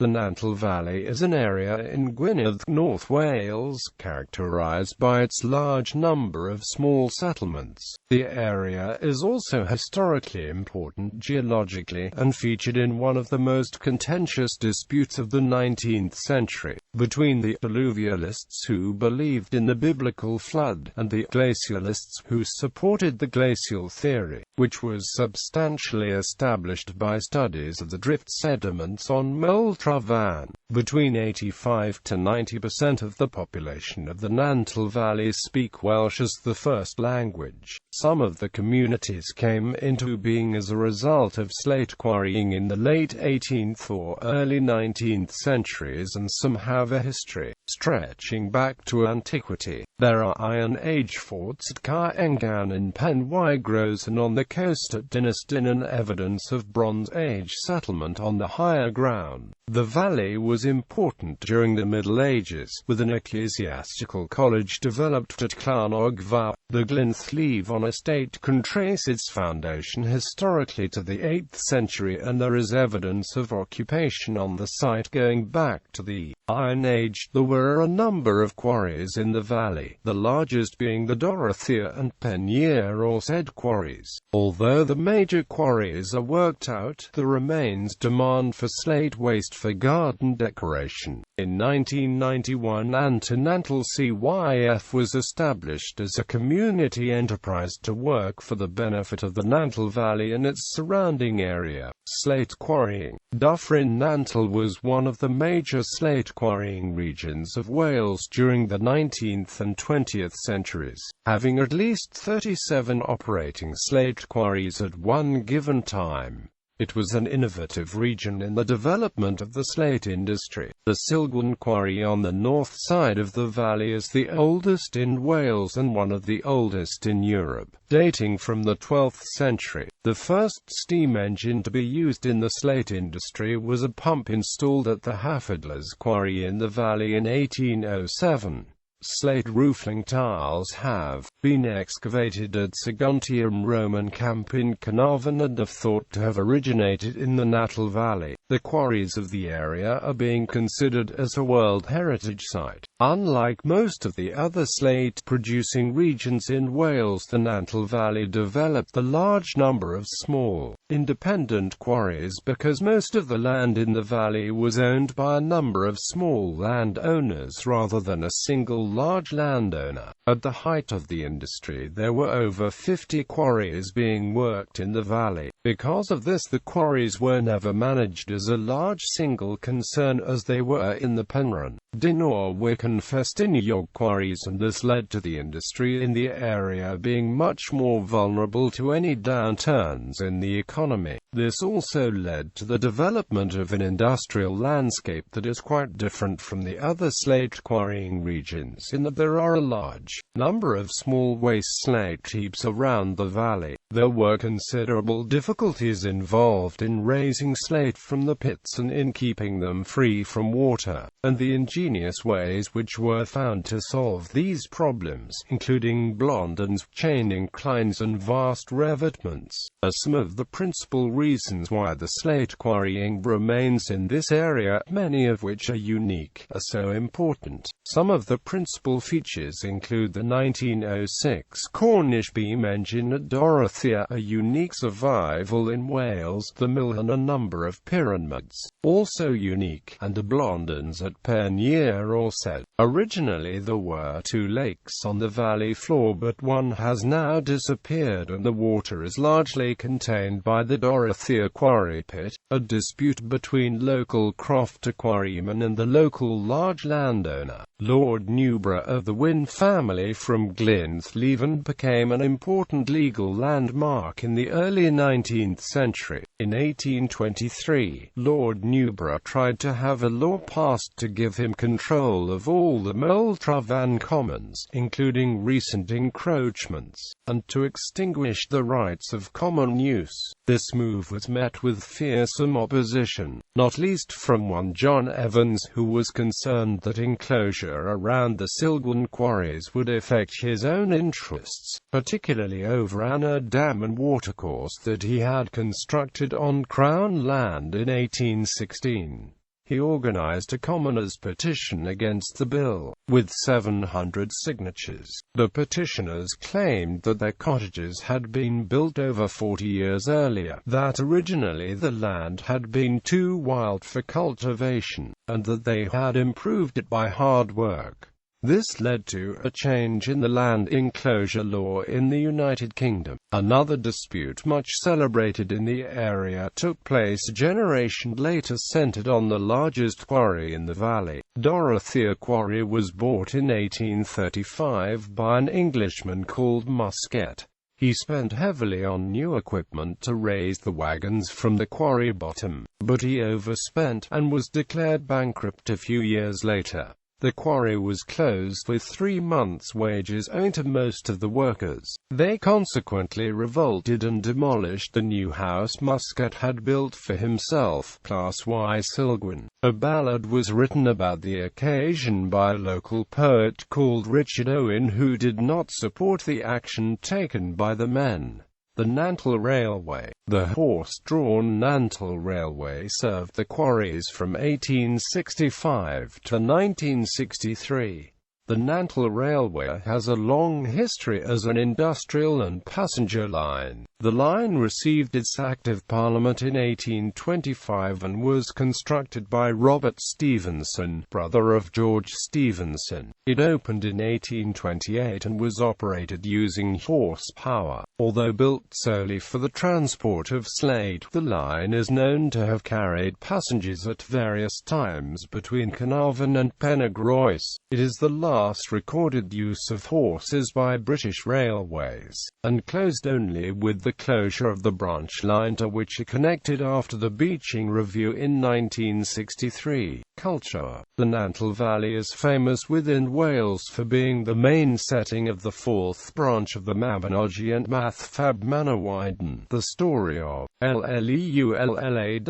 The Nantlle Valley is an area in Gwynedd, North Wales, characterised by its large number of small settlements. The area is also historically important geologically, and featured in one of the most contentious disputes of the 19th century, between the Diluvialists who believed in the biblical flood, and the Glacialists who supported the Glacial Theory, which was substantially established by studies of the drift sediments on Moel Tryfan. Between 85 to 90% of the population of the Nantlle Valley speak Welsh as the first language. Some of the communities came into being as a result of slate quarrying in the late 18th or early 19th centuries, and some have a history stretching back to antiquity. There are Iron Age forts at Carnarvon and Penwygroes, and on the coast at Dynastin, and evidence of Bronze Age settlement on the higher ground. The valley was important during the Middle Ages, with an ecclesiastical college developed at Carnarvon. The Nantlle Valley estate can trace its foundation historically to the 8th century, and there is evidence of occupation on the site going back to the Iron Age. There were a number of quarries in the valley, the largest being the Dorothea and Penyear or Sed quarries. Although the major quarries are worked out, the remains demand for slate waste for garden decoration. In 1991, Nantlle VIAF was established as a community enterprise to work for the benefit of the Nantlle Valley and its surrounding area. Slate quarrying. Dyffryn Nantlle was one of the major slate quarrying regions of Wales during the 19th and 20th centuries, having at least 37 operating slate quarries at one given time. It was an innovative region in the development of the slate industry. The Llyfrgell quarry on the north side of the valley is the oldest in Wales and one of the oldest in Europe, dating from the 12th century. The first steam engine to be used in the slate industry was a pump installed at the Llyfrgell quarry in the valley in 1807. Slate roofing tiles have been excavated at Saguntium Roman camp in Carnarvon and are thought to have originated in the Nantlle Valley. The quarries of the area are being considered as a World Heritage Site. Unlike most of the other slate-producing regions in Wales, the Nantlle Valley developed a large number of small, independent quarries because most of the land in the valley was owned by a number of small landowners rather than a single large landowner. At the height of the industry, there were over 50 quarries being worked in the valley. Because of this, the quarries were never managed as a large single concern as they were in the Penrhyn, Dinorwic and Festiniog quarries, and this led to the industry in the area being much more vulnerable to any downturns in the economy. This also led to the development of an industrial landscape that is quite different from the other slate quarrying regions, in that there are a large number of small waste slate heaps around the valley. There were considerable difficulties involved in raising slate from the pits and in keeping them free from water, and the ingenious ways which were found to solve these problems, including blondins, chain inclines and vast revetments, are some of the principal reasons why the slate quarrying remains in this area, many of which are unique, are so important. Some of the principal features include the 1906 Cornish beam engine at Dorothea, a unique survival in Wales, the mill and a number of pyramids, also unique, and the blondins at Penyear or Sed. Originally there were two lakes on the valley floor, but one has now disappeared and the water is largely contained by the Dorothea quarry pit. A dispute between local crofter quarrymen and the local large landowner, Lord Newborough of the Wynn family from Nantlle, became an important legal landmark in the early 19th century. In 1823, Lord Newborough tried to have a law passed to give him control of all the Moel Tryfan commons, including recent encroachments, and to extinguish the rights of common use. This move was met with fearsome opposition, not least from one John Evans, who was concerned that enclosure around the Llyfrgell quarries would affect his own interests, particularly over Anna Dam and watercourse that he had constructed on Crown land in 1816. he organized a commoners' petition against the bill, with 700 signatures. The petitioners claimed that their cottages had been built over 40 years earlier, that originally the land had been too wild for cultivation, and that they had improved it by hard work. This led to a change in the land enclosure law in the United Kingdom. Another dispute much celebrated in the area took place a generation later, centered on the largest quarry in the valley. Dorothea Quarry was bought in 1835 by an Englishman called Musket. He spent heavily on new equipment to raise the wagons from the quarry bottom, but he overspent, and was declared bankrupt a few years later. The quarry was closed with 3 months' wages owing to most of the workers. They consequently revolted and demolished the new house Muscat had built for himself. Class Y Silgwyn. A ballad was written about the occasion by a local poet called Richard Owen, who did not support the action taken by the men. The Nantlle Railway. The horse-drawn Nantlle Railway served the quarries from 1865 to 1963. The Nantlle Railway has a long history as an industrial and passenger line. The line received its Act of Parliament in 1825 and was constructed by Robert Stephenson, brother of George Stephenson. It opened in 1828 and was operated using horsepower. Although built solely for the transport of slate, the line is known to have carried passengers at various times between Carnarvon and Penygroes. It is the last recorded use of horses by British railways, and closed only with the closure of the branch line to which it connected after the Beeching Review in 1963. Culture. The Nantlle Valley is famous within Wales for being the main setting of the fourth branch of the Mabinogi and Mathfab Manawydan. The story of Llyfrgell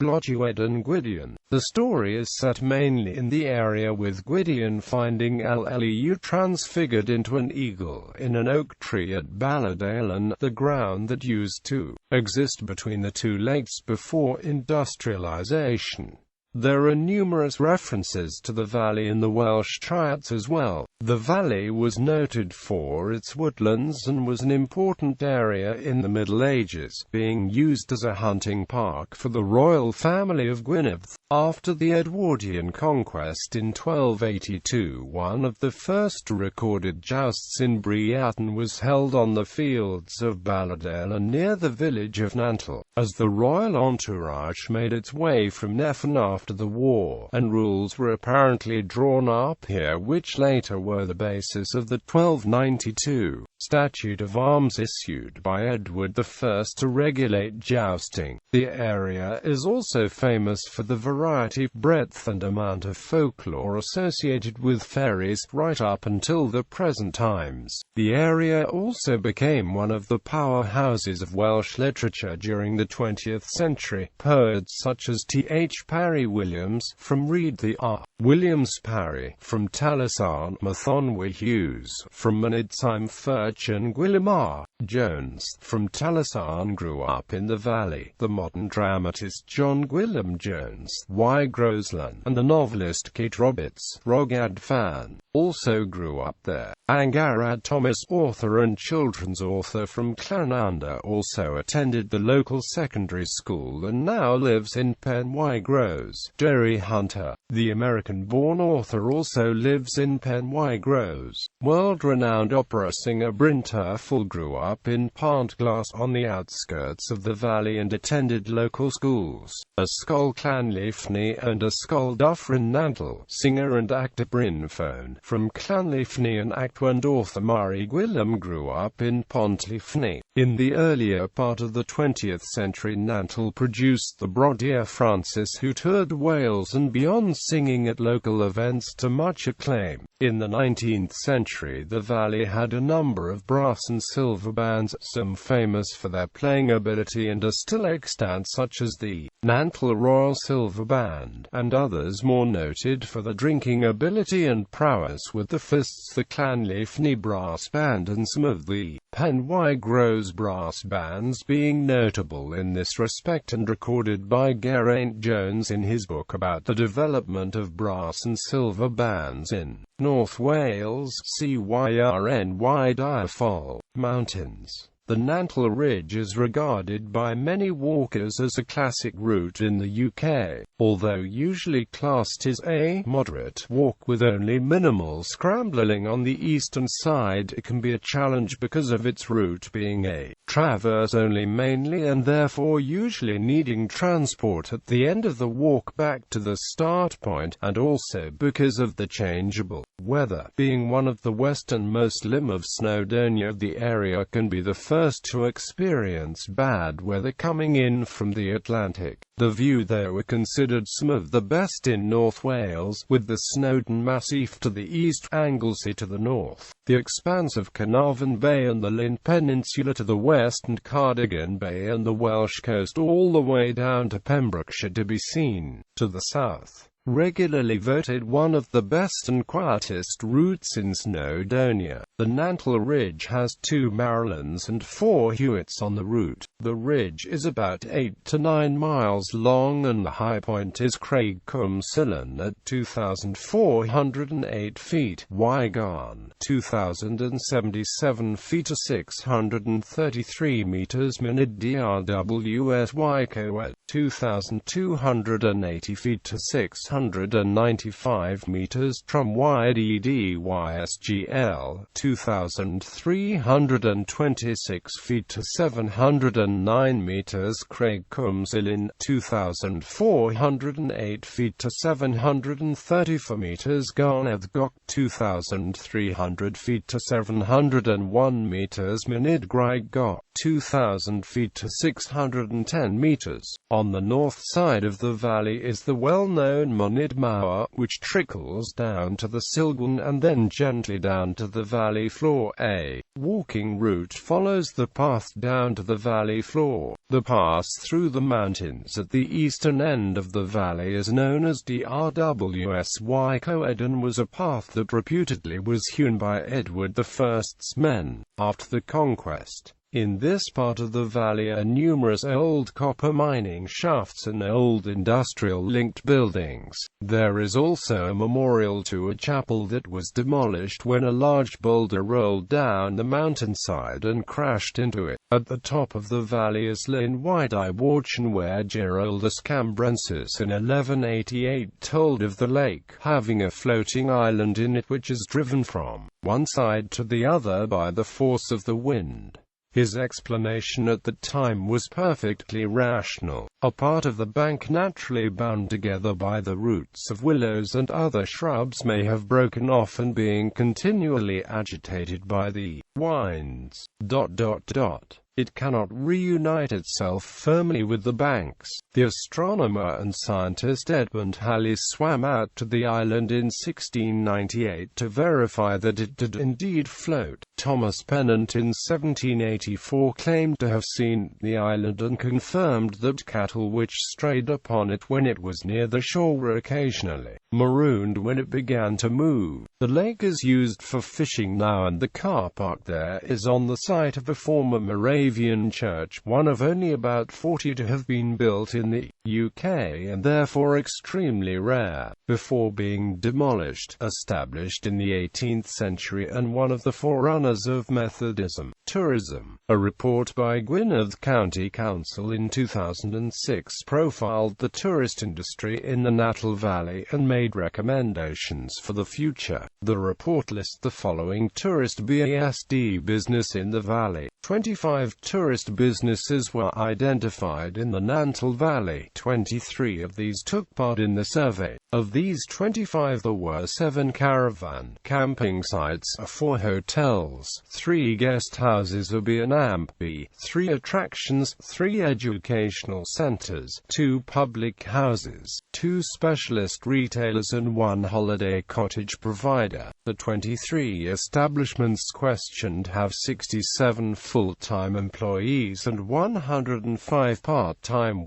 Gwynedd and Gwydion. The story is set mainly in the area, with Gwydion finding Llyw transfigured into an eagle in an oak tree at Balladalen, the ground that used to exist between the two lakes before industrialization. There are numerous references to the valley in the Welsh triads as well. The valley was noted for its woodlands and was an important area in the Middle Ages, being used as a hunting park for the royal family of Gwynedd. After the Edwardian conquest in 1282, one of the first recorded jousts in Briaton was held on the fields of Balladalen near the village of Nantlle. As the royal entourage made its way from Nefyn after the war, and rules were apparently drawn up here which later were the basis of the 1292 Statute of Arms issued by Edward I to regulate jousting. The area is also famous for the variety, breadth and amount of folklore associated with fairies right up until the present times. The area also became one of the powerhouses of Welsh literature during the 20th century. Poets such as T.H. Parry Williams, from Read the R. Williams Parry, from Taliesin Mathonwy Hughes, from Mynydsaim Furch and Gwilym R. Jones, from Taliesin grew up in the valley. The modern dramatist John Gwilym Jones, Y. Groslan, and the novelist Kate Roberts, Rogad Fan, also grew up there. Angarad Thomas, author and children's author from Llananda, also attended the local secondary school and now lives in Penygroes. Jerry Hunter, the American-born author, also lives in Penygroes. World-renowned opera singer Bryn Terfel grew up in Pantglas on the outskirts of the valley and attended local schools. Ysgol Llanllyfni and Ysgol Dyffryn Nantlle. Singer and actor Bryn Phone, from Llanllyfni, and actor and author Mari Gwilym grew up in Pontllyfni. In the earlier part of the 20th century, Nantlle produced the Brodier Francis, who toured Wales and beyond, singing at local events to much acclaim. In the 19th century, the valley had a number of brass and silver bands. bands, some famous for their playing ability and are still extant, such as the Nantlle Royal Silver Band, and others more noted for their drinking ability and prowess with the fists, the Llanlleifni Brass Band and some of the Penwy Gros brass bands being notable in this respect and recorded by Geraint Jones in his book about the development of brass and silver bands in North Wales, Cyrnwy Mountains. The Nantlle Ridge is regarded by many walkers as a classic route in the UK, although usually classed as a moderate walk with only minimal scrambling on the eastern side. It can be a challenge because of its route being a traverse only mainly and therefore usually needing transport at the end of the walk back to the start point, and also because of the changeable weather. Being one of the westernmost limb of Snowdonia, the area can be the first to experience bad weather coming in from the Atlantic. The view there were considered some of the best in North Wales, with the Snowdon Massif to the east, Anglesey to the north, the expanse of Carnarvon Bay and the Llyn Peninsula to the west, and Cardigan Bay and the Welsh coast all the way down to Pembrokeshire to be seen to the south. Regularly voted one of the best and quietest routes in Snowdonia, the Nantlle Ridge has 2 Marilyns and 4 Hewitts on the route. The ridge is about 8 to 9 miles long and the high point is Craig Cwm Cilyn at 2,408 feet, Wygarn 2,077 feet to 633 meters, Gwynedd DRWS Wyco at 2,280 feet to 695 meters, Trumwyd EDYSGL 2,326 feet to 709 meters, Craig Cwm Cilyn 2,408 feet to 734 meters, Gwynedd Goch 2,300 feet to 701 meters, Gwynedd Graig Goch 2,000 feet to 610 meters. On the north side of the valley is the well-known Mynydd Mawr, which trickles down to the Cilgwyn and then gently down to the valley floor. A walking route follows the path down to the valley floor. The pass through the mountains at the eastern end of the valley is known as DRWS Wyco and was a path that reputedly was hewn by Edward I's men after the conquest. In this part of the valley are numerous old copper mining shafts and old industrial-linked buildings. There is also a memorial to a chapel that was demolished when a large boulder rolled down the mountainside and crashed into it. At the top of the valley is Llyn Wyd where Geraldus Cambrensis in 1188 told of the lake having a floating island in it which is driven from one side to the other by the force of the wind. His explanation at the time was perfectly rational. A part of the bank naturally bound together by the roots of willows and other shrubs may have broken off and being continually agitated by the winds. It cannot reunite itself firmly with the banks. The astronomer and scientist Edmund Halley swam out to the island in 1698 to verify that it did indeed float. Thomas Pennant in 1784 claimed to have seen the island and confirmed that cattle which strayed upon it when it was near the shore were occasionally marooned when it began to move. The lake is used for fishing now and the car park there is on the site of a former Moravian church, one of only about 40 to have been built in the UK and therefore extremely rare, before being demolished, established in the 18th century and one of the forerunners of Methodism. Tourism. A report by Gwynedd County Council in 2006 profiled the tourist industry in the Nantlle Valley and made recommendations for the future. The report lists the following tourist BASD business in the valley. 25 tourist businesses were identified in the Nantlle Valley. 23 of these took part in the survey. Of these 25 there were 7 caravan camping sites, 4 hotels, 3 guest houses, a B&B, 3 attractions, 3 educational centers, 2 public houses, 2 specialist retailers and 1 holiday cottage provider. The 23 establishments questioned have 67 full-time employees and 105 part-time.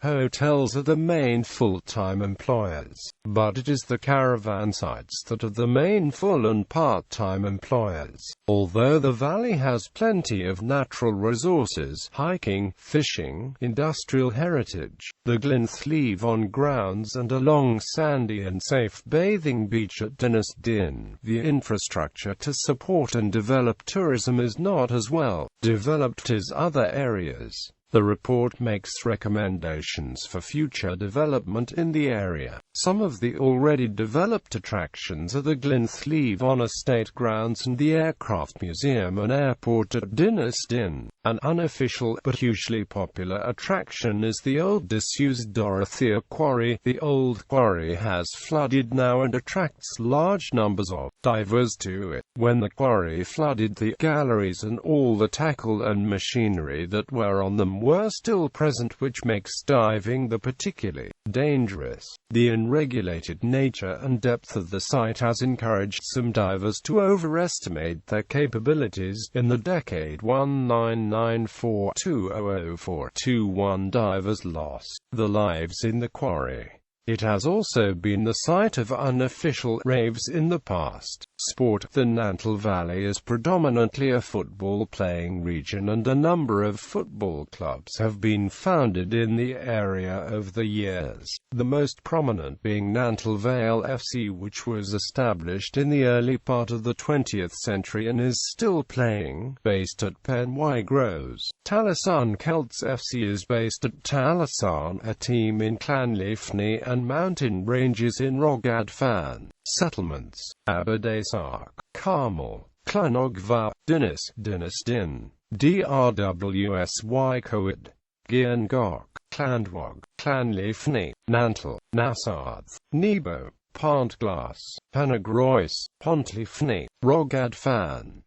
Hotels are the main full-time employers, but it is the caravan sites that are the main full and part-time employers. Although the valley has plenty of natural resources, hiking, fishing, industrial heritage, the Nantlle Valley grounds and a long sandy and safe bathing beach at Diluvialists, the infrastructure to support and develop tourism is not as well developed as other areas. The report makes recommendations for future development in the area. Some of the already developed attractions are the Nantlle Valley Estate Grounds and the Aircraft Museum and Airport at Diluvialists. An unofficial but hugely popular attraction is the old disused Dorothea Quarry. The old quarry has flooded now and attracts large numbers of divers to it. When the quarry flooded, the galleries and all the tackle and machinery that were on them were still present, which makes diving the particularly dangerous. The unregulated nature and depth of the site has encouraged some divers to overestimate their capabilities. In the decade 1994-2004, divers lost their lives in the quarry. It has also been the site of unofficial raves in the past. Sport. The Nantlle Valley is predominantly a football-playing region, and a number of football clubs have been founded in the area over the years, the most prominent being Nantlle Valley FC, which was established in the early part of the 20th century and is still playing, based at Penwygroes. Taliesin Celts FC is based at Taliesin, a team in Llanllyfni and mountain ranges in Rhondda. Settlements: Aberdasarc, Carmel, Llanogva, Diluvialists, Drwsy Coed, Gyngor, Llandwog, Llanllyfni, Nantlle, Nassarth, Nebo, Pontglas, Penygroes, Pontlyfni, Rhondda,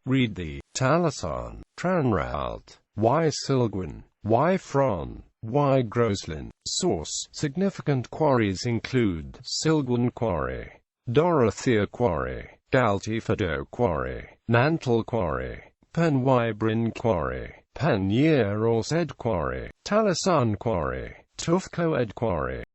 Rhyd, Taliesin, Tranralt, Cilgwyn, Ffron, Groslin. Source: significant quarries include Cilgwyn Quarry, Dorothea Quarry, Galtifado Quarry, Nantlle Quarry, Penwybryn Quarry, Penyerorsed Quarry, Taliesin Quarry, Coed Quarry.